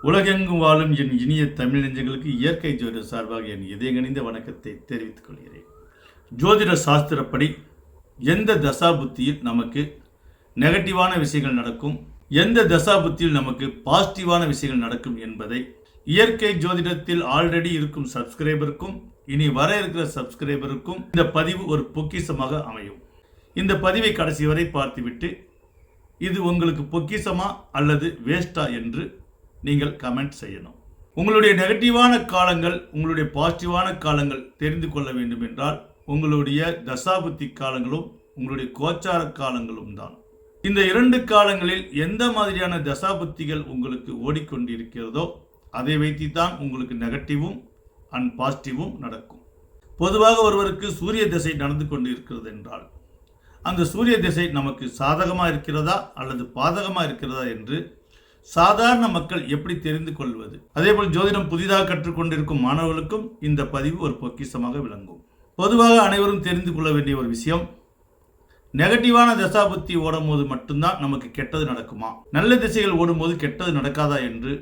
உலகெங்கும் வாழும் என் இனிய தமிழ் நெஞ்சங்களுக்கு இயற்கை ஜோதிட சார்பாக என் இதயங்கனிந்த வணக்கத்தை தெரிவித்துக் கொள்கிறேன். ஜோதிட சாஸ்திரப்படி எந்த தசாபுத்தியில் நமக்கு நெகட்டிவான விஷயங்கள் நடக்கும், எந்த தசாபுத்தியில் நமக்கு பாசிட்டிவான விஷயங்கள் நடக்கும் என்பதை இயற்கை ஜோதிடத்தில் ஆல்ரெடி இருக்கும் சப்ஸ்கிரைபருக்கும் இனி வர இருக்கிற சப்ஸ்கிரைபருக்கும் இந்த பதிவு ஒரு பொக்கிஷமாக அமையும். இந்த பதிவை கடைசி வரை பார்த்துவிட்டு இது உங்களுக்கு பொக்கிஷமா அல்லது வேஸ்டா என்று நீங்கள் கமெண்ட் செய்யணும். உங்களுடைய நெகட்டிவான காலங்கள், உங்களுடைய பாசிட்டிவான காலங்கள் தெரிந்து கொள்ள வேண்டும் என்றால் உங்களுடைய தசாபுத்தி காலங்களும் உங்களுடைய கோச்சார காலங்களும் தான். இந்த இரண்டு காலங்களில் எந்த மாதிரியான தசாபுத்திகள் உங்களுக்கு ஓடிக்கொண்டிருக்கிறதோ அதை வைத்துத்தான் உங்களுக்கு நெகட்டிவும் அண்ட் பாசிட்டிவும் நடக்கும். பொதுவாக ஒருவருக்கு சூரிய திசை நடந்து கொண்டு இருக்கிறது என்றால் அந்த சூரிய திசை நமக்கு சாதகமாக இருக்கிறதா அல்லது பாதகமாக இருக்கிறதா என்று சாதாரண மக்கள் எப்படி தெரிந்து கொள்வது? அதேபோல் ஜோதிடம் புதிதாக கற்றுக்கொண்டிருக்கும் மாணவர்களுக்கும் இந்த பதிவு ஒரு பொக்கிஷமாக விளங்கும். பொதுவாக அனைவரும் தெரிந்து கொள்ள வேண்டிய ஒரு விஷயம், நெகட்டிவான தசாபுத்தி ஓடும் போது மட்டும்தான் நமக்கு கெட்டது நடக்குமா, நல்ல திசைகள் ஓடும்போது கெட்டது நடக்காதா என்று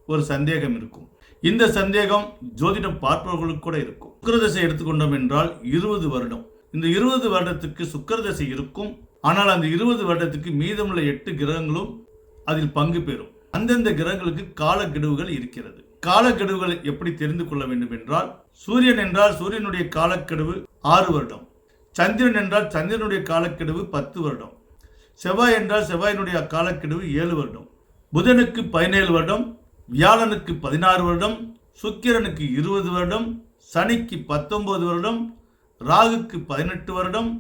ஒரு சந்தேகம் இருக்கும். இந்த சந்தேகம் ஜோதிடம் பார்ப்பவர்களுக்கு கூட இருக்கும். சுக்கிர திசை எடுத்துக்கொண்டோம் என்றால் 20 வருடம். இந்த 20 வருடத்துக்கு சுக்கிர திசை இருக்கும். ஆனால் அந்த 20 வருடத்துக்கு மீதமுள்ள 8 கிரகங்களும் அதில் பங்கு பெறும். அந்தந்த கிரகங்களுக்கு காலக்கெடுவுகள் இருக்கிறது. காலக்கெடுவுகள் எப்படி தெரிந்து கொள்ள வேண்டும் என்றால், சூரியன் என்றால் சூரியனுடைய காலக்கெடுவு 6 வருடம், சந்திரன் என்றால் சந்திரனுடைய காலக்கெடுவு 10 வருடம், செவ்வாய் என்றால் செவ்வாயினுடைய காலக்கெடுவு 7 வருடம், புதனுக்கு 17 வருடம், வியாழனுக்கு 16 வருடம், சுக்கிரனுக்கு 20 வருடம், சனிக்கு 19 வருடம், ராகுக்கு 18 வருடம்,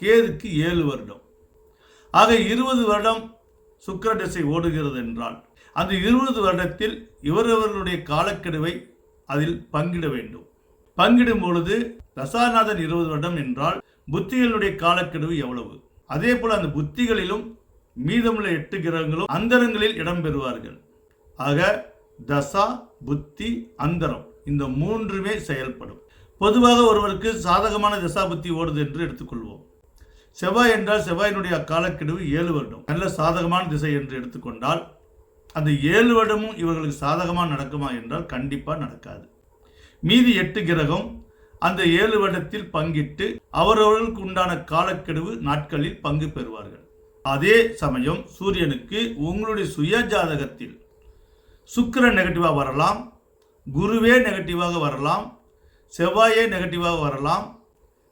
கேதுக்கு 7 வருடம். ஆக 20 வருடம் சுக்கிர திசை ஓடுகிறது என்றால் அந்த 20 வருடத்தில் இவரவர்களுடைய காலக்கெடுவை அதில் பங்கிட வேண்டும். பங்கிடும் பொழுது தசாநாதன் 20 வருடம் என்றால் புத்திகளுடைய காலக்கெடுவு எவ்வளவு? அதே போல அந்த புத்திகளிலும் மீதமுள்ள 8 கிரகங்களும் அந்தரங்களில் இடம்பெறுவார்கள். ஆக தசா, புத்தி, அந்தரம் இந்த மூன்றுமே செயல்படும். பொதுவாக ஒருவருக்கு சாதகமான தசா புத்தி ஓடுது என்று எடுத்துக்கொள்வோம். செவ்வாய் என்றால் செவ்வாயினுடைய காலக்கெடுவு 7 வருடம், நல்ல சாதகமான திசை என்று எடுத்துக்கொண்டால் அந்த 7 வருடமும் இவர்களுக்கு சாதகமாக நடக்குமா என்றால் கண்டிப்பாக நடக்காது. மீதி 8 கிரகம் அந்த 7 வருடத்தில் பங்கிட்டு அவரவர்களுக்கு உண்டான காலக்கெடுவு நாட்களில் பங்கு பெறுவார்கள். அதே சமயம் சூரியனுக்கு உங்களுடைய சுய ஜாதகத்தில் சுக்கிரன் நெகட்டிவாக வரலாம், குருவே நெகட்டிவாக வரலாம், செவ்வாயே நெகட்டிவாக வரலாம்,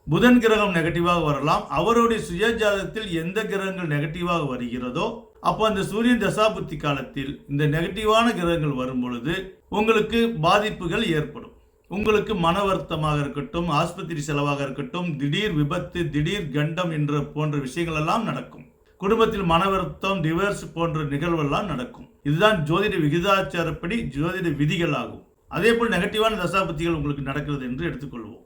புதன் கிரகம் நெகட்டிவாக வரலாம். அவருடைய சுய ஜாதகத்தில் எந்த கிரகங்கள் நெகட்டிவாக வருகிறதோ அப்போ அந்த சூரியன் தசாபுத்தி காலத்தில் இந்த நெகட்டிவான கிரகங்கள் வரும் பொழுது உங்களுக்கு பாதிப்புகள் ஏற்படும். உங்களுக்கு மன வருத்தமாக இருக்கட்டும், ஆஸ்பத்திரி செலவாக இருக்கட்டும், திடீர் விபத்து, திடீர் கண்டம் என்ற போன்ற விஷயங்கள் எல்லாம் நடக்கும். குடும்பத்தில் மன வருத்தம், டிவோர்ஸ் போன்ற நிகழ்வெல்லாம் நடக்கும். இதுதான் ஜோதிட விகிதாச்சாரப்படி ஜோதிட விதிகள் ஆகும். அதே போல் நெகட்டிவான தசாபுத்திகள் உங்களுக்கு நடக்கிறது என்று எடுத்துக்கொள்வோம்.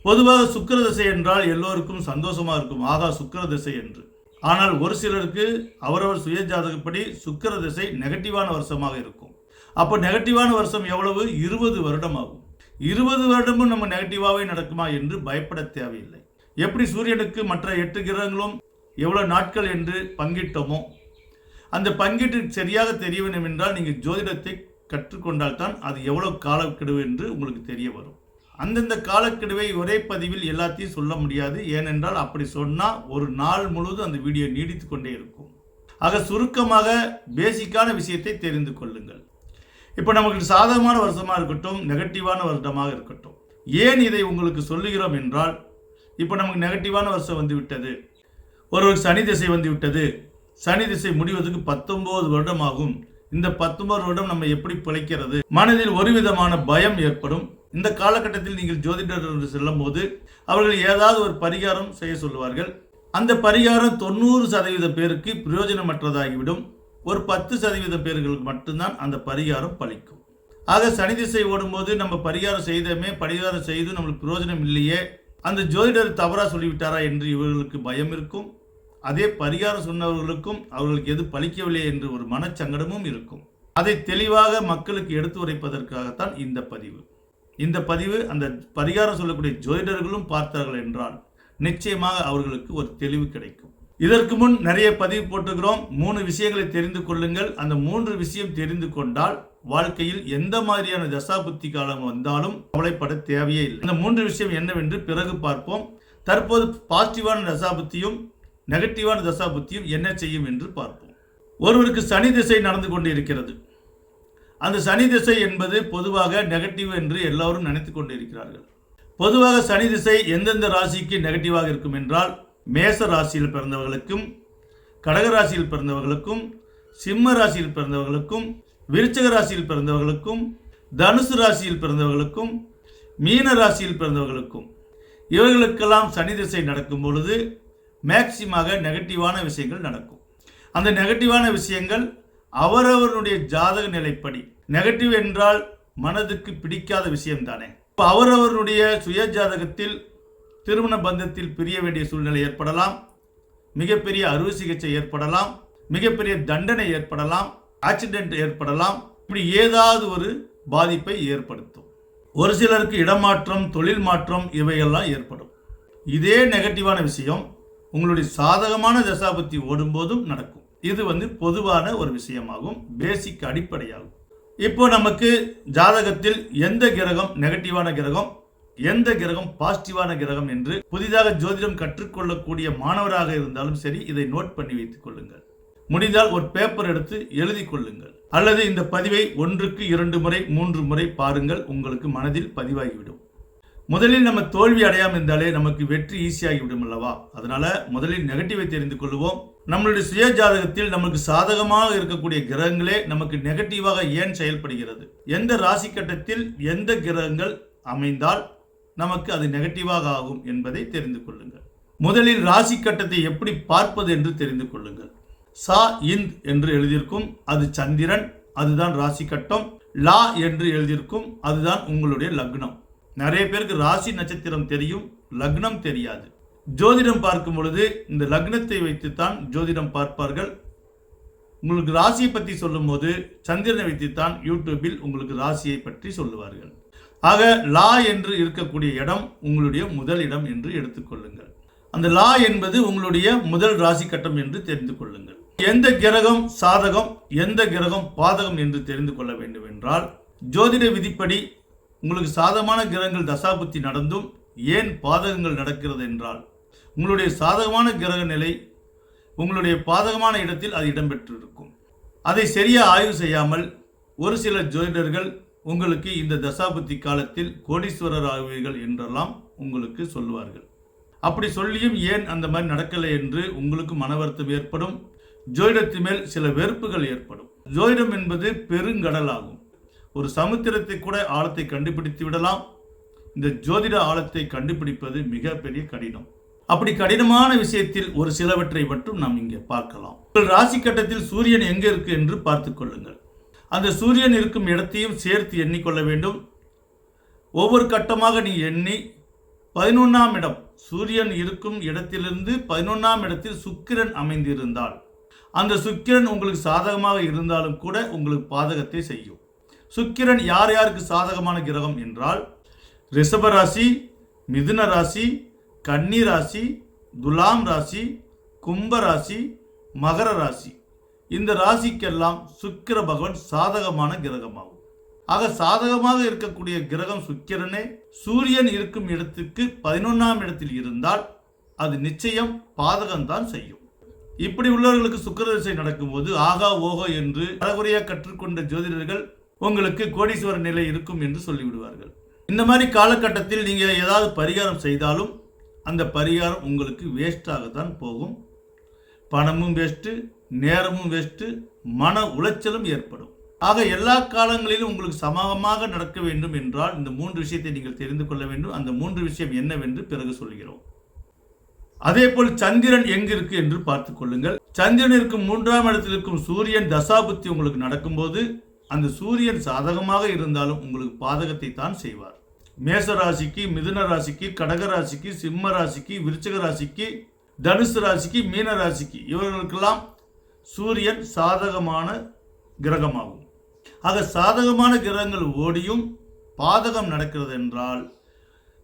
பொதுவாக சுக்கிர திசை என்றால் எல்லோருக்கும் சந்தோஷமாக இருக்கும், ஆகா சுக்கிர திசை என்று. ஆனால் ஒரு சிலருக்கு அவரவர் சுய ஜாதகப்படி சுக்கிர திசை நெகட்டிவான வருஷமாக இருக்கும். அப்போ நெகட்டிவான வருஷம் எவ்வளவு? 20 வருடம் ஆகும். 20 வருடமும் நம்ம நெகட்டிவாகவே நடக்குமா என்று பயப்பட தேவையில்லை. எப்படி சூரியனுக்கு மற்ற 8 கிரகங்களும் எவ்வளவு நாட்கள் என்று பங்கிட்டோமோ அந்த பங்கீட்டு சரியாக தெரிய வேண்டும் என்றால் நீங்கள் ஜோதிடத்தை கற்றுக்கொண்டால்தான் அது எவ்வளவு காலக்கெடுவு என்று உங்களுக்கு தெரிய வரும். அந்தந்த காலக்கெடுவை ஒரே பதிவில் எல்லாத்தையும் சொல்ல முடியாது. ஏனென்றால் அப்படி சொன்னால் ஒரு நாள் முழுவதும் அந்த வீடியோ நீடித்து கொண்டே இருக்கும். ஆக சுருக்கமாக பேசிக்கான விஷயத்தை தெரிந்து கொள்ளுங்கள். இப்போ நமக்கு சாதகமான வருஷமாக இருக்கட்டும், நெகட்டிவான வருடமாக இருக்கட்டும், ஏன் இதை உங்களுக்கு சொல்லுகிறோம் என்றால், இப்போ நமக்கு நெகட்டிவான வருஷம் வந்து விட்டது, ஒருவருக்கு சனி திசை வந்து விட்டது, சனி திசை முடிவதற்கு 19 வருடம் ஆகும். இந்த 19 வருடம் நம்ம எப்படி பிழைக்கிறது? மனதில் ஒரு விதமான பயம் ஏற்படும். இந்த காலகட்டத்தில் நீங்கள் ஜோதிடர் செல்லும் போது அவர்கள் ஏதாவது ஒரு பரிகாரம் செய்ய சொல்லுவார்கள். அந்த பரிகாரம் 90% பேருக்கு பிரயோஜனமற்றதாகிவிடும். ஒரு 10% பேர்களுக்கு மட்டும்தான் அந்த பரிகாரம் பலிக்கும். ஆக சனி திசை ஓடும்போது நம்ம பரிகாரம் செய்து நம்மளுக்கு பிரயோஜனம் இல்லையே, அந்த ஜோதிடர் தவறாக சொல்லிவிட்டாரா என்று இவர்களுக்கு பயம் இருக்கும். அதே பரிகாரம் சொன்னவர்களுக்கும் அவர்களுக்கு எது பலிக்கவில்லை என்று ஒரு மனச்சங்கடமும் இருக்கும். அதை தெளிவாக மக்களுக்கு எடுத்து உரைப்பதற்காகத்தான் இந்த பதிவு. இந்த பதிவு அந்த பரிகாரம் சொல்லக்கூடிய ஜோதிடர்களும் பார்த்தார்கள் என்றால் நிச்சயமாக அவர்களுக்கு ஒரு தெளிவு கிடைக்கும். இதற்கு முன் நிறைய பதிவு போட்டுக்கிறோம். 3 விஷயங்களை தெரிந்து கொள்ளுங்கள். அந்த 3 விஷயம் தெரிந்து கொண்டால் வாழ்க்கையில் எந்த மாதிரியான தசாபுத்தி காலம் வந்தாலும் கவலைப்பட தேவையே இல்லை. இந்த 3 விஷயம் என்னவென்று பிறகு பார்ப்போம். தற்போது பாசிட்டிவான தசாபுத்தியும் நெகட்டிவான தசாபுத்தியும் என்ன செய்யும் என்று பார்ப்போம். ஒருவருக்கு சனி திசை நடந்து கொண்டு இருக்கிறது. அந்த சனி திசை என்பது பொதுவாக நெகட்டிவ் என்று எல்லோரும் நினைத்து கொண்டு இருக்கிறார்கள். பொதுவாக சனி திசை எந்தெந்த ராசிக்கு நெகட்டிவாக இருக்கும் என்றால், மேச ராசியில் பிறந்தவர்களுக்கும், கடக ராசியில் பிறந்தவர்களுக்கும், சிம்ம ராசியில் பிறந்தவர்களுக்கும், விருச்சிக ராசியில் பிறந்தவர்களுக்கும், தனுசு ராசியில் பிறந்தவர்களுக்கும், மீன ராசியில் பிறந்தவர்களுக்கும், இவர்களுக்கெல்லாம் சனி திசை நடக்கும் பொழுது மேக்சிமாக நெகட்டிவான விஷயங்கள் நடக்கும். அந்த நெகட்டிவான விஷயங்கள் அவரவருடைய ஜாதக நிலைப்படி, நெகட்டிவ் என்றால் மனதுக்கு பிடிக்காத விஷயம் தானே. அவரவருடைய சுய ஜாதகத்தில் திருமண பந்தத்தில் பிரிய வேண்டிய சூழ்நிலை ஏற்படலாம், மிகப்பெரிய அறுவை சிகிச்சை ஏற்படலாம், மிகப்பெரிய தண்டனை ஏற்படலாம், ஆக்சிடென்ட் ஏற்படலாம். இப்படி ஏதாவது ஒரு பாதிப்பை ஏற்படுத்தும். ஒரு சிலருக்கு இடமாற்றம், தொழில் மாற்றம் இவையெல்லாம் ஏற்படும். இதே நெகட்டிவான விஷயம் உங்களுடைய சாதகமான தசாபுத்தி ஓடும்போதும் நடக்கும். இது பொதுவான ஒரு விஷயமாகும், பேசிக் அடிப்படையாகும். இப்போ நமக்கு ஜாதகத்தில் எந்த கிரகம் நெகட்டிவான கிரகம், எந்த கிரகம் பாசிட்டிவான கிரகம் என்று புதிதாக ஜோதிடம் கற்றுக்கொள்ளக்கூடிய மாணவராக இருந்தாலும் சரி, இதை நோட் பண்ணி வைத்துக் கொள்ளுங்கள். முடிந்தால் ஒரு பேப்பர் எடுத்து எழுதி கொள்ளுங்கள், அல்லது இந்த பதிவை 1க்கு 2 முறை 3 முறை பாருங்கள். உங்களுக்கு மனதில் பதிவாகிவிடும். முதலில் நம்ம தோல்வி அடையாமல் இருந்தாலே நமக்கு வெற்றி ஈஸியாகிவிடும் அல்லவா? அதனால முதலில் நெகட்டிவை தெரிந்து கொள்வோம். நம்மளுடைய சுய ஜாதகத்தில் நமக்கு சாதகமாக இருக்கக்கூடிய கிரகங்களே நமக்கு நெகட்டிவாக ஏன் செயல்படுகிறது, எந்த ராசி கட்டத்தில் எந்த கிரகங்கள் அமைந்தால் நமக்கு அது நெகட்டிவாக ஆகும் என்பதை தெரிந்து கொள்ளுங்கள். முதலில் ராசி கட்டத்தை எப்படி பார்ப்பது என்று தெரிந்து கொள்ளுங்கள். சா இந்த் என்று எழுதியிருக்கும், அது சந்திரன், அதுதான் ராசி கட்டம். லா என்று எழுதியிருக்கும், அதுதான் உங்களுடைய லக்னம். நிறைய பேருக்கு ராசி நட்சத்திரம் தெரியும், லக்னம் தெரியாது. ஜோதிடம் பார்க்கும் பொழுது இந்த லக்னத்தை வைத்துத்தான் ஜோதிடம் பார்ப்பார்கள். உங்களுக்கு ராசியை பற்றி சொல்லும் போது சந்திரனை வைத்துத்தான் யூடியூபில் உங்களுக்கு ராசியை பற்றி சொல்லுவார்கள். ஆக லா என்று இருக்கக்கூடிய இடம் உங்களுடைய முதல் இடம் என்று எடுத்துக்கொள்ளுங்கள். அந்த லா என்பது உங்களுடைய முதல் ராசி கட்டம் என்று தெரிந்து கொள்ளுங்கள். எந்த கிரகம் சாதகம், எந்த கிரகம் பாதகம் என்று தெரிந்து கொள்ள வேண்டும் என்றால், ஜோதிட விதிப்படி உங்களுக்கு சாதகமான கிரகங்கள் தசாபுத்தி நடந்தும் ஏன் பாதகங்கள் நடக்கிறது என்றால், உங்களுடைய சாதகமான கிரக நிலை உங்களுடைய பாதகமான இடத்தில் அது இடம்பெற்றிருக்கும். அதை சரியாக ஆய்வு செய்யாமல் ஒரு சில ஜோதிடர்கள் உங்களுக்கு இந்த தசாபுத்தி காலத்தில் கோடீஸ்வரர் ஆகுவீர்கள் என்றெல்லாம் உங்களுக்கு சொல்லுவார்கள். அப்படி சொல்லியும் ஏன் அந்த மாதிரி நடக்கலை என்று உங்களுக்கு மன வருத்தம் ஏற்படும். ஜோதிடத்து மேல் சில வெறுப்புகள் ஏற்படும். ஜோதிடம் என்பது பெருங்கடல் ஆகும். ஒரு சமுத்திரத்தை கூட ஆழத்தை கண்டுபிடித்து விடலாம். இந்த ஜோதிட ஆழத்தை கண்டுபிடிப்பது மிக பெரிய கடினம். அப்படி கடினமான விஷயத்தில் ஒரு சிலவற்றை மட்டும் நாம் இங்கே பார்க்கலாம். ராசி கட்டத்தில் சூரியன் எங்கே இருக்கு என்று பார்த்துக் கொள்ளுங்கள். அந்த சூரியன் இருக்கும் இடத்தையும் சேர்த்து எண்ணிக்கொள்ள வேண்டும். ஒவ்வொரு கட்டமாக நீ எண்ணி 11ஆம் இடம், சூரியன் இருக்கும் இடத்திலிருந்து 11ஆம் இடத்தில் சுக்கிரன் அமைந்திருந்தால், அந்த சுக்கிரன் உங்களுக்கு சாதகமாக இருந்தாலும் கூட உங்களுக்கு பாதகத்தை செய்யும். சுக்கிரன் யார் யாருக்கு சாதகமான கிரகம் என்றால், ரிஷப ராசி, மிதுன ராசி, கன்னி ராசி, துலாம் ராசி, கும்ப ராசி, மகர ராசி, இந்த ராசிக்கெல்லாம் சுக்கிர பகவான் சாதகமான கிரகமாகும். ஆக சாதகமாக இருக்கக்கூடிய கிரகம் சுக்கிரனே சூரியன் இருக்கும் இடத்துக்கு 11ஆம் இடத்தில் இருந்தால் அது நிச்சயம் பாதகம்தான் செய்யும். இப்படி உள்ளவர்களுக்கு சுக்கிர திசை நடக்கும்போது ஆகா ஓகோ என்று அறகுறையாக கற்றுக்கொண்ட ஜோதிடர்கள் உங்களுக்கு கோடீஸ்வர நிலை இருக்கும் என்று சொல்லிவிடுவார்கள். இந்த மாதிரி காலகட்டத்தில் நீங்கள் ஏதாவது பரிகாரம் செய்தாலும் அந்த பரிகாரம் உங்களுக்கு வேஸ்டாகத்தான் போகும். பணமும் வேஸ்ட்டு, நேரமும் வேஸ்ட்டு, மன உளைச்சலும் ஏற்படும். ஆக எல்லா காலங்களிலும் உங்களுக்கு சமமாக நடக்க வேண்டும் என்றால் இந்த 3 விஷயத்தை நீங்கள் தெரிந்து கொள்ள வேண்டும். அந்த 3 விஷயம் என்னவென்று பிறகு சொல்கிறோம். அதே போல் சந்திரன் எங்கு இருக்கு என்று பார்த்துக் கொள்ளுங்கள். சந்திரன் இருக்கும் 3ஆம் இடத்தில் இருக்கும் சூரியன் தசாபுத்தி உங்களுக்கு நடக்கும்போது அந்த சூரியன் சாதகமாக இருந்தாலும் உங்களுக்கு பாதகத்தை தான் செய்வார். மேச ராசிக்கு, மிதுன ராசிக்கு, கடக ராசிக்கு, சிம்ம ராசிக்கு, விருச்சிக ராசிக்கு, தனுசு ராசிக்கு, மீன ராசிக்கு இவர்களுக்கெல்லாம் சூரியன் சாதகமான கிரகமாகும். ஆக சாதகமான கிரகங்கள் ஓடியும் பாதகம் நடக்கிறது என்றால்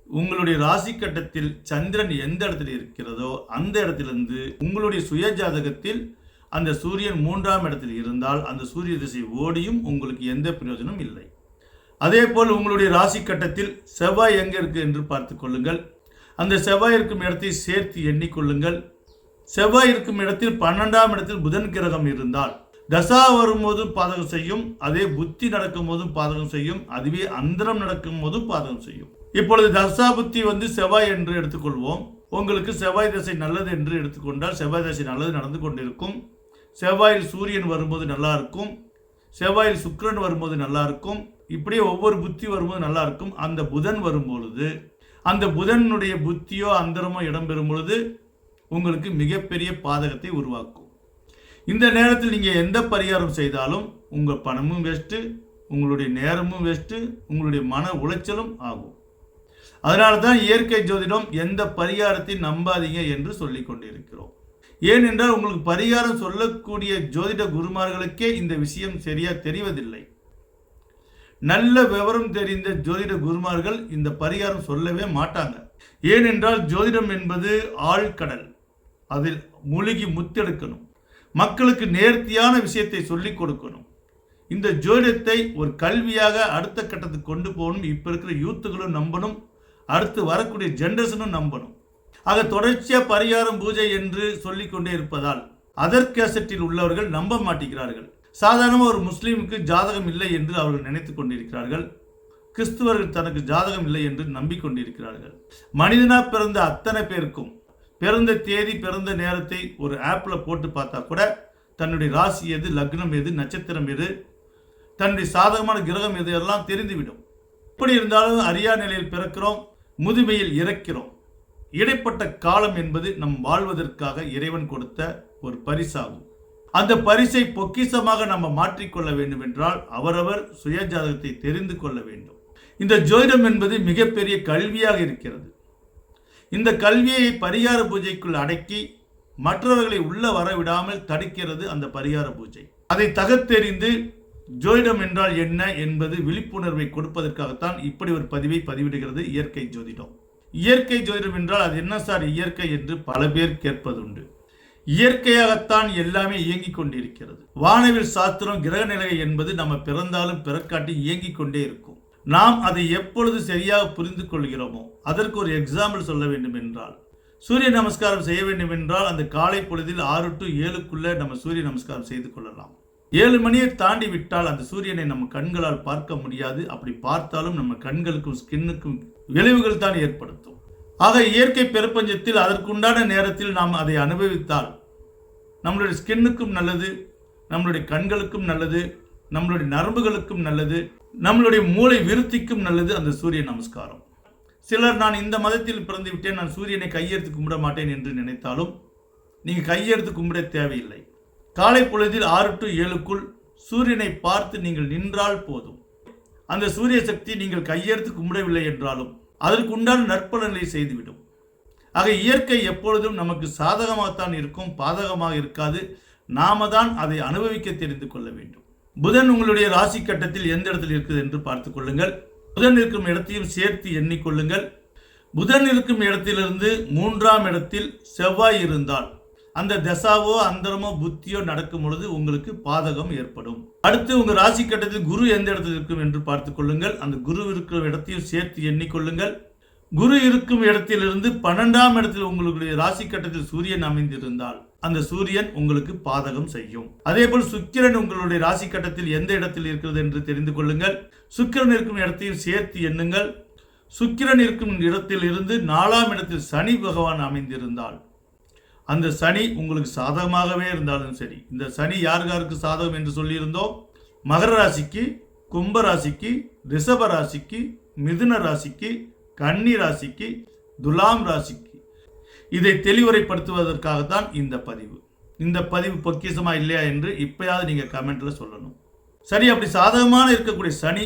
உங்களுடைய ராசி கட்டத்தில் சந்திரன் எந்த இடத்தில் இருக்கிறதோ அந்த இடத்திலிருந்து உங்களுடைய சுய ஜாதகத்தில் அந்த சூரியன் 3ஆம் இடத்தில் இருந்தால் அந்த சூரிய திசை ஓடியும் உங்களுக்கு எந்த பிரயோஜனம் இல்லை. அதே போல் உங்களுடைய ராசி கட்டத்தில் செவ்வாய் எங்கே இருக்கு என்று பார்த்து கொள்ளுங்கள். அந்த செவ்வாய் இருக்கும் இடத்தை சேர்த்து எண்ணிக்கொள்ளுங்கள். செவ்வாய் இருக்கும் இடத்தில் 12ஆம் இடத்தில் புதன் கிரகம் இருந்தால் தசா வரும்போதும் பாதகம் செய்யும், அதே புத்தி நடக்கும் போதும் பாதகம் செய்யும், அதுவே அந்தரம் நடக்கும் போதும் பாதகம் செய்யும். இப்பொழுது தசா புத்தி செவ்வாய் என்று எடுத்துக்கொள்வோம். உங்களுக்கு செவ்வாய் தசை நல்லது என்று எடுத்துக்கொண்டால் செவ்வாய் தசை நல்லது நடந்து கொண்டிருக்கும். செவ்வாயில் சூரியன் வரும்போது நல்லா இருக்கும், செவ்வாயில் சுக்கிரன் வரும்போது நல்லா இருக்கும், இப்படியே ஒவ்வொரு புத்தி வரும்போது நல்லா இருக்கும். அந்த புதன் வரும்பொழுது அந்த புதனுடைய புத்தியோ அந்தரமோ இடம்பெறும் பொழுது உங்களுக்கு மிகப்பெரிய பாதகத்தை உருவாக்கும். இந்த நேரத்தில் நீங்கள் எந்த பரிகாரம் செய்தாலும் உங்கள் பணமும் வேஸ்ட்டு, உங்களுடைய நேரமும் வேஸ்ட்டு, உங்களுடைய மன உளைச்சலும் ஆகும். அதனால தான் இயற்கை ஜோதிடம் எந்த பரிகாரத்தை நம்பாதீங்க என்று சொல்லி கொண்டிருக்கிறோம். ஏனென்றால் உங்களுக்கு பரிகாரம் சொல்லக்கூடிய ஜோதிட குருமார்களுக்கே இந்த விஷயம் சரியா தெரிவதில்லை. நல்ல விவரம் தெரிந்த ஜோதிட குருமார்கள் இந்த பரிகாரம் சொல்லவே மாட்டாங்க. ஏனென்றால் ஜோதிடம் என்பது ஆழ்கடல், அதில் மூழ்கி முத்தெடுக்கணும், மக்களுக்கு நேர்த்தியான விஷயத்தை சொல்லிக் கொடுக்கணும். இந்த ஜோதிடத்தை ஒரு கல்வியாக அடுத்த கட்டத்துக்கு கொண்டு போகணும். இப்போ இருக்கிற யூத்துகளும் நம்பணும், அடுத்து வரக்கூடிய ஜென்ரேஷனும் நம்பணும். ஆக தொடர்ச்சியாக பரிகாரம் பூஜை என்று சொல்லிக்கொண்டே இருப்பதால் அதர் கேசட்டில் உள்ளவர்கள் நம்ப மாட்டேங்கிறார்கள். சாதாரணமாக ஒரு முஸ்லீமுக்கு ஜாதகம் இல்லை என்று அவர்கள் நினைத்து கொண்டிருக்கிறார்கள். கிறிஸ்துவர்கள் தனக்கு ஜாதகம் இல்லை என்று நம்பிக்கொண்டிருக்கிறார்கள். மனிதனாக பிறந்த அத்தனை பேருக்கும் பிறந்த தேதி பிறந்த நேரத்தை ஒரு ஆப்பில் போட்டு பார்த்தா கூட தன்னுடைய ராசி எது, லக்னம் எது, நட்சத்திரம் எது, தன்னுடைய சாதகமான கிரகம் எது எல்லாம் தெரிந்துவிடும். எப்படி இருந்தாலும் அறியா நிலையில் பிறக்கிறோம், முதுமையில் இறக்கிறோம். இடைப்பட்ட காலம் என்பது நம் வாழ்வதற்காக இறைவன் கொடுத்த ஒரு பரிசாகும். அந்த பரிசை பொக்கிஷமாக நம்ம மாற்றிக்கொள்ள வேண்டும் என்றால் அவரவர் சுய ஜாதகத்தை தெரிந்து கொள்ள வேண்டும். இந்த ஜோதிடம் என்பது மிகப்பெரிய கல்வியாக இருக்கிறது. இந்த கல்வியை பரிகார பூஜைக்குள் அடக்கி மற்றவர்களை உள்ள வரவிடாமல் தடுக்கிறது அந்த பரிகார பூஜை. அதை தகர்த்தெறிந்து ஜோதிடம் என்றால் என்ன என்பது விழிப்புணர்வை கொடுப்பதற்காகத்தான் இப்படி ஒரு பதிவை பதிவிடுகிறது இயற்கை ஜோதிடம். இயற்கை ஜோதிடம் என்றால் அது என்ன சார் இயற்கை என்று பல பேர் கேட்பதுண்டு. இயற்கையாகத்தான் எல்லாமே இயங்கிக் கொண்டிருக்கிறது. வானவில் சாஸ்திரம் கிரக நிலை என்பது நம்ம பிறந்தாலும் பிறக்காட்டி இயங்கிக் கொண்டே இருக்கும். நாம் அதை எப்பொழுது சரியாக புரிந்து கொள்கிறோமோ அதற்கு ஒரு எக்ஸாம்பிள் சொல்ல வேண்டும் என்றால் சூரிய நமஸ்காரம் செய்ய வேண்டும் என்றால் அந்த காலை பொழுதில் 6 to 7க்குள்ள நம்ம சூரிய நமஸ்காரம் செய்து கொள்ளலாம். 7 மணியை தாண்டி விட்டால் அந்த சூரியனை நம்ம கண்களால் பார்க்க முடியாது. அப்படி பார்த்தாலும் நம்ம கண்களுக்கும் ஸ்கின்னுக்கும் விளைவுகள் தான் ஏற்படுத்தும். ஆக இயற்கை பிரபஞ்சத்தில் அதற்குண்டான நேரத்தில் நாம் அதை அனுபவித்தால் நம்மளுடைய ஸ்கின்னுக்கும் நல்லது, நம்மளுடைய கண்களுக்கும் நல்லது, நம்மளுடைய நரம்புகளுக்கும் நல்லது, நம்மளுடைய மூளை விருத்திக்கும் நல்லது அந்த சூரிய நமஸ்காரம். சிலர் நான் இந்த மதத்தில் பிறந்து விட்டேன், நான் சூரியனை கையெடுத்து கும்பிட மாட்டேன் என்று நினைத்தாலும் நீங்கள் கையெடுத்து கும்பிட தேவையில்லை. காலை பொழுதில் 6 to 7க்குள் சூரியனை பார்த்து நீங்கள் நின்றால் போதும். அந்த சூரிய சக்தி நீங்கள் கையெடுத்து கும்பிடவில்லை என்றாலும் அதற்கு உண்டான நற்பலன்களை செய்துவிடும். ஆக இயற்கை எப்பொழுதும் நமக்கு சாதகமாகத்தான் இருக்கும், பாதகமாக இருக்காது. நாம தான் அதை அனுபவிக்க தெரிந்து கொள்ள வேண்டும். புதன் உங்களுடைய ராசி கட்டத்தில் எந்த இடத்தில் இருக்குது என்று பார்த்துக் கொள்ளுங்கள். புதன் இருக்கும் இடத்தையும் சேர்த்து எண்ணிக்கொள்ளுங்கள். புதன் இருக்கும் இடத்திலிருந்து 3ஆம் இடத்தில் செவ்வாய் இருந்தால் அந்த தசாவோ அந்தரமோ புத்தியோ நடக்கும் பொழுது உங்களுக்கு பாதகம் ஏற்படும். அடுத்து உங்க ராசி கட்டத்தில் குரு எந்த இடத்தில் இருக்கும் என்று பார்த்துக் கொள்ளுங்கள். அந்த குரு இருக்கும் இடத்தையும் சேர்த்து எண்ணிக்கொள்ளுங்கள். குரு இருக்கும் இடத்திலிருந்து 12ஆம் இடத்தில் உங்களுடைய ராசி கட்டத்தில் சூரியன் அமைந்திருந்தால் அந்த சூரியன் உங்களுக்கு பாதகம் செய்யும். அதே போல் சுக்கிரன் உங்களுடைய ராசி கட்டத்தில் எந்த இடத்தில் இருக்கிறது என்று தெரிந்து கொள்ளுங்கள். சுக்கிரன் இருக்கும் இடத்தையும் சேர்த்து எண்ணுங்கள். சுக்கிரன் இருக்கும் இடத்தில் இருந்து 4ஆம் இடத்தில் சனி பகவான் அமைந்திருந்தால் அந்த சனி உங்களுக்கு சாதகமாகவே இருந்தாலும் சரி. இந்த சனி யாருக்கு சாதகம் என்று சொல்லியிருந்தோம்? மகர ராசிக்கு, கும்ப ராசிக்கு, ரிஷப ராசிக்கு, மிதுன ராசிக்கு, கன்னி ராசிக்கு, துலாம் ராசிக்கு. இதை தெளிவுரைப்படுத்துவதற்காகத்தான் இந்த பதிவு. இந்த பதிவு பொக்கிஷமா இல்லையா என்று இப்பயாவது நீங்க கமெண்ட்ல சொல்லணும். சரி, அப்படி சாதகமான இருக்கக்கூடிய சனி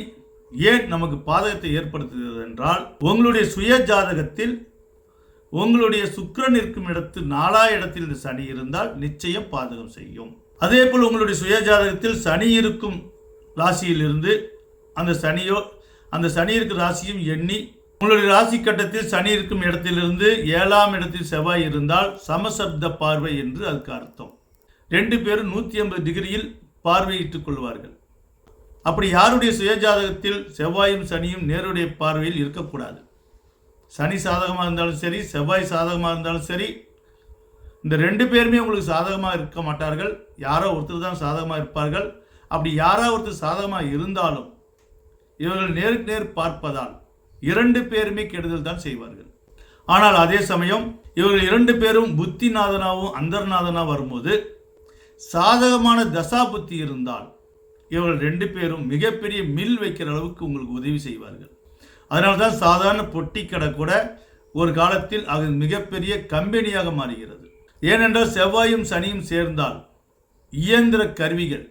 ஏன் நமக்கு பாதகத்தை ஏற்படுத்துகிறது என்றால் உங்களுடைய சுய ஜாதகத்தில் உங்களுடைய சுக்கிரன் இருக்கும் இடத்து 4ஆம் இடத்தில் இந்த சனி இருந்தால் நிச்சயம் பாதகம் செய்யும். அதே போல் உங்களுடைய சுய ஜாதகத்தில் சனி இருக்கும் ராசியிலிருந்து அந்த சனி இருக்கும் ராசியும் எண்ணி உங்களுடைய ராசி கட்டத்தில் சனி இருக்கும் இடத்திலிருந்து 7ஆம் இடத்தில் செவ்வாய் இருந்தால் சமசப்த பார்வை என்று அதுக்கு அர்த்தம். 2 பேரும் 180 டிகிரியில் பார்வையிட்டுக் கொள்வார்கள். அப்படி யாருடைய சுயஜாதகத்தில் செவ்வாயும் சனியும் நேருடைய பார்வையில் இருக்கக்கூடாது. சனி சாதகமாக இருந்தாலும் சரி, செவ்வாய் சாதகமாக இருந்தாலும் சரி, இந்த 2 பேருமே உங்களுக்கு சாதகமாக இருக்க மாட்டார்கள். யாரோ ஒருத்தர் தான் சாதகமாக இருப்பார்கள். அப்படி யாரோ ஒருத்தர் சாதகமாக இருந்தாலும் இவர்கள் நேருக்கு நேர் பார்ப்பதால் 2 பேருமே கெடுதல் தான் செய்வார்கள். ஆனால் அதே சமயம் இவர்கள் 2 பேரும் புத்திநாதனாகவும் அந்தர்நாதனாக வரும்போது சாதகமான தசா புத்தி இருந்தால் இவர்கள் 2 பேரும் மிகப்பெரிய மில் வைக்கிற அளவுக்கு உங்களுக்கு உதவி செய்வார்கள். அதனால்தான் சாதாரண பொட்டி கடை கூட ஒரு காலத்தில் அது மிகப்பெரிய கம்பெனியாக மாறுகிறது. ஏனென்றால் செவ்வாயும் சனியும் சேர்ந்தால் இயந்திர கருவிகள்,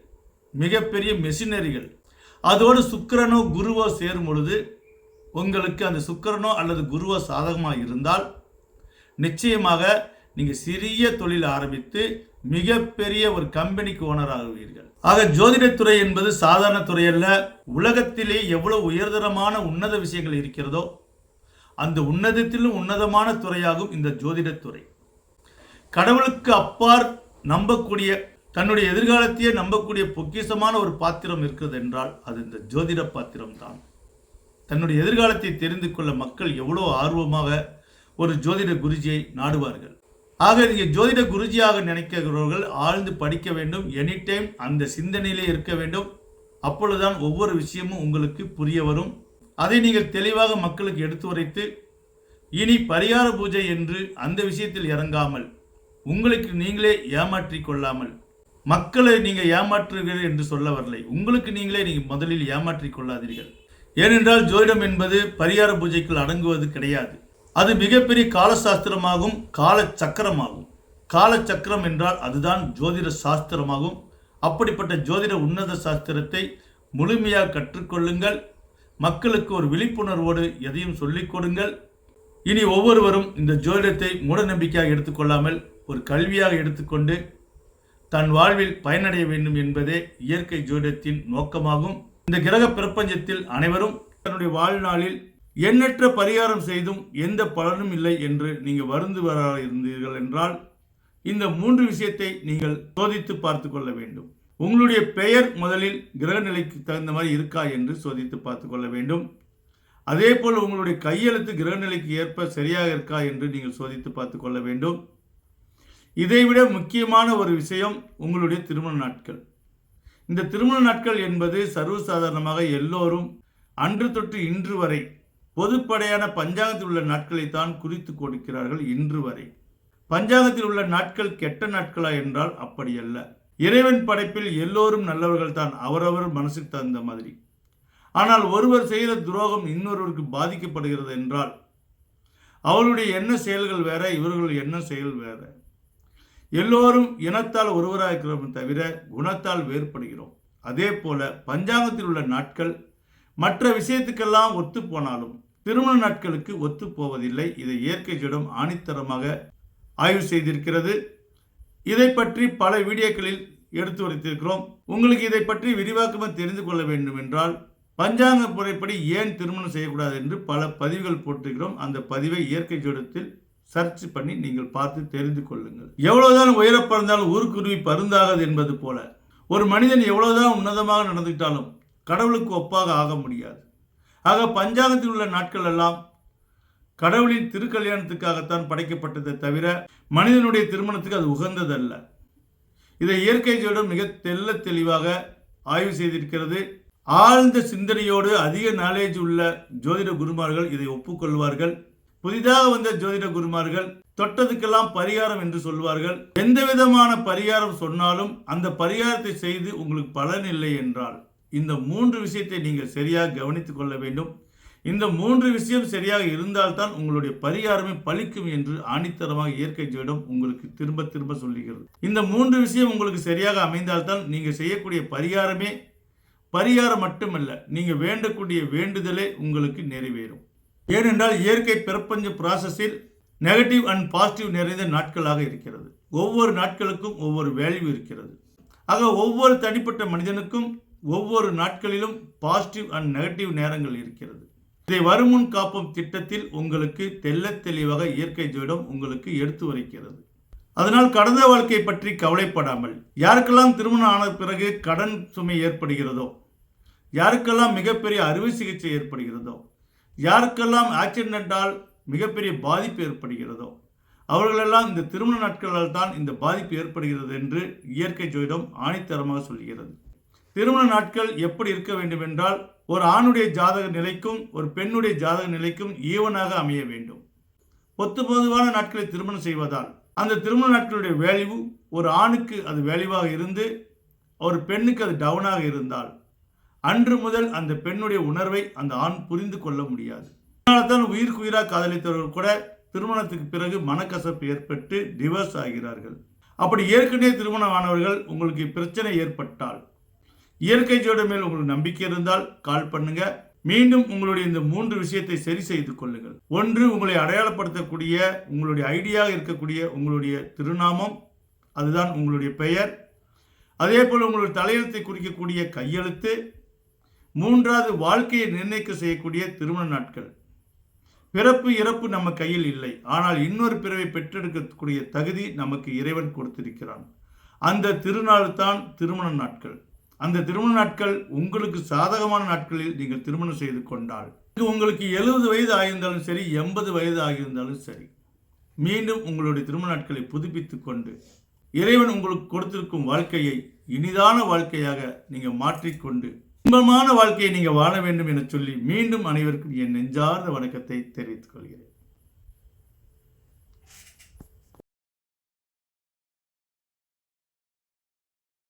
மிகப்பெரிய மெஷினரிகள், அதோடு சுக்கிரனோ குருவோ சேரும் பொழுது உங்களுக்கு அந்த சுக்கிரனோ அல்லது குருவோ சாதகமாக இருந்தால் நிச்சயமாக நீங்கள் சிறிய தொழில் ஆரம்பித்து மிகப்பெரிய ஒரு கம்பெனிக்கு ஓனர் ஆகுவீர்கள். ஆக ஜோதிடத்துறை என்பது சாதாரண துறை அல்ல. உலகத்திலே எவ்வளவு உயர்தரமான உன்னத விஷயங்கள் இருக்கிறதோ அந்த உன்னதத்திலும் உன்னதமான துறையாகும் இந்த ஜோதிடத்துறை. கடவுளுக்கு அப்பார் நம்பக்கூடிய, தன்னுடைய எதிர்காலத்தையே நம்பக்கூடிய பொக்கிஷமான ஒரு பாத்திரம் இருக்கிறது என்றால் அது இந்த ஜோதிட பாத்திரம் தான். தன்னுடைய எதிர்காலத்தை தெரிந்து கொள்ள மக்கள் எவ்வளோ ஆர்வமாக ஒரு ஜோதிட குருஜியை நாடுவார்கள். ஆக நீங்கள் ஜோதிட குருஜியாக நினைக்கிறவர்கள் ஆழ்ந்து படிக்க வேண்டும். எனி டைம் அந்த சிந்தனையிலே இருக்க வேண்டும். அப்பொழுதுதான் ஒவ்வொரு விஷயமும் உங்களுக்கு புரிய வரும். அதை நீங்கள் தெளிவாக மக்களுக்கு எடுத்து உரைத்து இனி பரிகார பூஜை என்று அந்த விஷயத்தில் இறங்காமல் உங்களுக்கு நீங்களே ஏமாற்றி கொள்ளாமல், மக்களை நீங்கள் ஏமாற்றுவீர்கள் என்று சொல்ல வரலை, உங்களுக்கு நீங்களே நீங்கள் முதலில் ஏமாற்றி கொள்ளாதீர்கள். ஏனென்றால் ஜோதிடம் என்பது பரிகார பூஜைக்குள் அடங்குவது கிடையாது. அது மிகப்பெரிய காலசாஸ்திரமாகும், கால சக்கரமாகும். கால சக்கரம் என்றால் அதுதான் ஜோதிட சாஸ்திரமாகும். அப்படிப்பட்ட ஜோதிட உன்னத சாஸ்திரத்தை முழுமையாக கற்றுக்கொள்ளுங்கள். மக்களுக்கு ஒரு விழிப்புணர்வோடு எதையும் சொல்லிக் கொடுங்கள். இனி ஒவ்வொருவரும் இந்த ஜோதிடத்தை மூட நம்பிக்கையாக எடுத்துக்கொள்ளாமல் ஒரு கல்வியாக எடுத்துக்கொண்டு தன் வாழ்வில் பயனடைய வேண்டும் என்பதே இயற்கை ஜோதிடத்தின் நோக்கமாகும். இந்த கிரக பிரபஞ்சத்தில் அனைவரும் தன்னுடைய வாழ்நாளில் எண்ணற்ற பரிகாரம் செய்தும் எந்த பலனும் இல்லை என்று நீங்கள் வருந்துவராக இருந்தீர்கள் என்றால் இந்த 3 விஷயத்தை நீங்கள் சோதித்து பார்த்து கொள்ள வேண்டும். உங்களுடைய பெயர் முதலில் கிரக நிலைக்கு தகுந்த மாதிரி இருக்கா என்று சோதித்து பார்த்து கொள்ள வேண்டும். அதே போல் உங்களுடைய கையெழுத்து கிரக நிலைக்கு ஏற்ப சரியாக இருக்கா என்று நீங்கள் சோதித்து பார்த்து கொள்ள வேண்டும். இதைவிட முக்கியமான ஒரு விஷயம் உங்களுடைய திருமண நாட்கள். இந்த திருமண நாட்கள் என்பது சர்வசாதாரணமாக எல்லோரும் அன்று தொட்டு இன்று வரை பொதுப்படையான பஞ்சாங்கத்தில் உள்ள நாட்களை தான் குறித்து கொடுக்கிறார்கள். இன்று வரை பஞ்சாங்கத்தில் உள்ள நாட்கள் கெட்ட நாட்களா என்றால் அப்படி அல்ல. இறைவன் படைப்பில் எல்லோரும் நல்லவர்கள் தான், அவரவர் மனசுக்கு தகுந்த மாதிரி. ஆனால் ஒருவர் செய்த துரோகம் இன்னொருவருக்கு பாதிக்கப்படுகிறது என்றால் அவருடைய என்ன செயல்கள் வேற, இவர்கள் என்ன செயல் வேற. எல்லோரும் இனத்தால் ஒருவராக இருக்கிறோம் தவிர குணத்தால் வேறுபடுகிறோம். அதே போல பஞ்சாங்கத்தில் உள்ள நாட்கள் மற்ற விஷயத்துக்கெல்லாம் ஒத்து போனாலும் திருமண நாட்களுக்கு ஒத்து போவதில்லை. இதை இயற்கை ஜோதிடம் ஆணித்தரமாக ஆய்வு செய்திருக்கிறது. இதை பற்றி பல வீடியோக்களில் எடுத்து உரைத்திருக்கிறோம். உங்களுக்கு இதை பற்றி விரிவாக்கமாக தெரிந்து கொள்ள வேண்டும் என்றால் பஞ்சாங்க முறைப்படி ஏன் திருமணம் செய்யக்கூடாது என்று பல பதிவுகள் போட்டிருக்கிறோம். அந்த பதிவை இயற்கை ஜோதிடத்தில் சர்ச் பண்ணி நீங்கள் பார்த்து தெரிந்து கொள்ளுங்கள். எவ்வளவுதான் உயர பறந்தாலும் ஊருக்குருவி பருந்தாகாது என்பது போல ஒரு மனிதன் எவ்வளவுதான் உன்னதமாக நடந்துட்டாலும் கடவுளுக்கு ஒப்பாக ஆக முடியாது. ஆக பஞ்சாங்கத்தில் உள்ள நாட்கள் எல்லாம் கடவுளின் திருக்கல்யாணத்துக்காகத்தான் படைக்கப்பட்டதை தவிர மனிதனுடைய திருமணத்துக்கு அது உகந்ததல்ல. இதை இயற்கை ஜோதிடம் மிக தெளிவாக ஆய்வு செய்திருக்கிறது. ஆழ்ந்த சிந்தனையோடு அதிக நாலேஜ் உள்ள ஜோதிட குருமார்கள் இதை ஒப்புக்கொள்வார்கள். புதிதாக வந்த ஜோதிட குருமார்கள் தொட்டதுக்கெல்லாம் பரிகாரம் என்று சொல்வார்கள். எந்த விதமான பரிகாரம் சொன்னாலும் அந்த பரிகாரத்தை செய்து உங்களுக்கு பலன் இல்லை என்றால் இந்த 3 விஷயத்தை நீங்கள் சரியாக கவனித்துக் கொள்ள வேண்டும். இந்த 3 விஷயம் சரியாக இருந்தால்தான் உங்களுடைய பரிகாரமே பலிக்கும் என்று ஆணித்தரமாக இயற்கை ஜோதிடம் உங்களுக்கு திரும்ப திரும்ப சொல்லுகிறது. இந்த 3 விஷயம் உங்களுக்கு சரியாக அமைந்தால்தான் நீங்கள் செய்யக்கூடிய பரிகாரம் மட்டுமல்ல, நீங்கள் வேண்டக்கூடிய வேண்டுதலே உங்களுக்கு நிறைவேறும். ஏனென்றால் இயற்கை பிரபஞ்ச ப்ராசஸில் நெகட்டிவ் அண்ட் பாசிட்டிவ் நிறைந்த நாட்களாக இருக்கிறது. ஒவ்வொரு நாட்களுக்கும் ஒவ்வொரு வேல்யூ இருக்கிறது. ஆக ஒவ்வொரு தனிப்பட்ட மனிதனுக்கும் ஒவ்வொரு நாட்களிலும் பாசிட்டிவ் அண்ட் நெகட்டிவ் நேரங்கள் இருக்கிறது. இதை வருமுன் காப்பும் திட்டத்தில் உங்களுக்கு தெள்ளத் தெளிவாக இயற்கை ஜோதிடம் உங்களுக்கு எடுத்து உரைக்கிறது. அதனால் கடந்த வாழ்க்கை பற்றி கவலைப்படாமல், யாருக்கெல்லாம் திருமணம் ஆன பிறகு கடன் சுமை ஏற்படுகிறதோ, யாருக்கெல்லாம் மிகப்பெரிய அறுவை சிகிச்சை ஏற்படுகிறதோ, யாருக்கெல்லாம் ஆக்சிடென்டால் மிகப்பெரிய பாதிப்பு ஏற்படுகிறதோ, அவர்களெல்லாம் இந்த திருமண நாட்களால் தான் இந்த பாதிப்பு ஏற்படுகிறது என்று இயற்கை ஜோதிடம் ஆணித்தரமாக சொல்கிறது. திருமண நாட்கள் எப்படி இருக்க வேண்டும் என்றால், ஒரு ஆணுடைய ஜாதக நிலைக்கும் ஒரு பெண்ணுடைய ஜாதக நிலைக்கும் ஈவனாக அமைய வேண்டும். பொதுவான நாட்களை திருமணம் செய்வதால் அந்த திருமண நாட்களுடைய வேல்யூ ஒரு ஆணுக்கு அது வேல்யூவாக இருந்து ஒரு பெண்ணுக்கு அது டவுனாக இருந்தால் அன்று முதல் அந்த பெண்ணுடைய உணர்வை அந்த ஆண் புரிந்து கொள்ள முடியாது. அதனால தான் உயிருக்கு உயிராக காதலித்தவர்கள் கூட திருமணத்துக்கு பிறகு மனக்கசப்பு ஏற்பட்டு டிவோர்ஸ் ஆகிறார்கள். அப்படி ஏற்கனவே திருமணம் ஆனவர்கள் உங்களுக்கு பிரச்சனை ஏற்பட்டால், இயற்கை ஜோதிடம் மேல் உங்களுக்கு நம்பிக்கை இருந்தால் கால் பண்ணுங்க. மீண்டும் உங்களுடைய இந்த 3 விஷயத்தை சரி செய்து கொள்ளுங்கள். ஒன்று, உங்களை அடையாளப்படுத்தக்கூடிய உங்களுடைய ஐடியாக இருக்கக்கூடிய உங்களுடைய திருநாமம், அதுதான் உங்களுடைய பெயர். அதே போல் உங்களுடைய தலையெழுத்தை குறிக்கக்கூடிய கையெழுத்து. மூன்றாவது, வாழ்க்கையை நிர்ணயிக்க செய்யக்கூடிய திருமண நாட்கள். பிறப்பு இறப்பு நம்ம கையில் இல்லை, ஆனால் இன்னொரு பிறவை பெற்றெடுக்கக்கூடிய தகுதி நமக்கு இறைவன் கொடுத்திருக்கிறான். அந்த திருநாள் தான் திருமண நாட்கள். அந்த திருமண நாட்கள் உங்களுக்கு சாதகமான நாட்களில் நீங்கள் திருமணம் செய்து கொண்டால், உங்களுக்கு 70 வயது ஆகியிருந்தாலும் சரி, 80 வயது ஆகியிருந்தாலும் சரி, மீண்டும் உங்களுடைய திருமண நாட்களை புதுப்பித்துக் கொண்டு இறைவன் உங்களுக்கு கொடுத்திருக்கும் வாழ்க்கையை இனிதான வாழ்க்கையாக நீங்கள் மாற்றிக்கொண்டு இன்பமான வாழ்க்கையை நீங்கள் வாழ வேண்டும் என சொல்லி மீண்டும் அனைவருக்கும் என் நெஞ்சார்ந்த வணக்கத்தை தெரிவித்துக் கொள்கிறேன்.